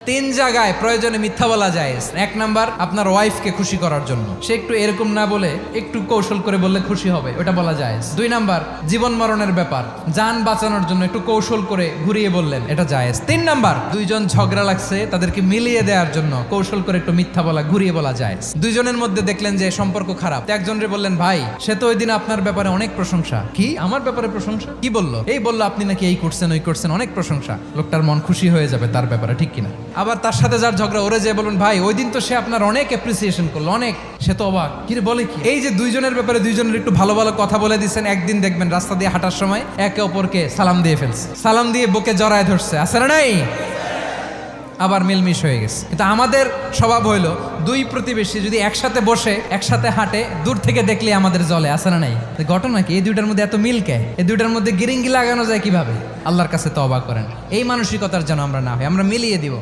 তিন জায়গায় প্রয়োজনে মিথ্যা বলা যায়। এক নাম্বার, আপনার ওয়াইফকে খুশি করার জন্য, সে একটু এরকম না বলে একটু কৌশল করে বললে খুশি হবে, ওটা বলা যায়। দুই নাম্বার, জীবন মরণের ব্যাপার, জান বাঁচানোর জন্য একটু কৌশল করে ঘুরিয়ে বললেন, এটা জায়েজ। তিন নাম্বার, দুইজন ঝগড়া লাগছে, তাদেরকে মিলিয়ে দেওয়ার জন্য কৌশল করে একটু মিথ্যা বলা, ঘুরিয়ে বলা যায়। দুইজনের মধ্যে দেখলেন যে সম্পর্ক খারাপ, একজনরে বললেন, ভাই সে তো ওই দিন আপনার ব্যাপারে অনেক প্রশংসা। কি আমার ব্যাপারে প্রশংসা? কি বললো? এই বললো আপনি নাকি এই করছেন ওই করছেন, অনেক প্রশংসা। লোকটার মন খুশি হয়ে যাবে তার ব্যাপারে, ঠিক কিনা? আবার তার সাথে যার ঝগড়া, ওরে যে বলুন, ভাই ওই দিন তো সে আপনার অনেক অ্যাপ্রিসিয়েশন করলো, অনেক, সে তো অবাক, কি রে বলে কি? এই যে দুইজনের ব্যাপারে দুইজনের একটু ভালো ভালো কথা বলে দিচ্ছেন, একদিন দেখবেন রাস্তা দিয়ে হাঁটার সময় একে অপরকে সালাম দিয়ে ফেলছে, সালাম দিয়ে বুকে জড়ায় ধরছে, আছে না নাই? আবার মিলমিশ হয়ে গেছে। কিন্তু আমাদের স্বভাব হইলো, দুই প্রতিবেশী যদি একসাথে বসে একসাথে হাঁটে, দূর থেকে দেখলে আমাদের জলে, আছে না নাই? ঘটনা কি? এই দুইটার মধ্যে এত মিল কে? এই দুইটার মধ্যে গিরিঙ্গি লাগানো যায় কিভাবে? আল্লাহর কাছে তওবা করেন, এই মানসিকতার যেন আমরা না হয়, আমরা মিলিয়ে দিব।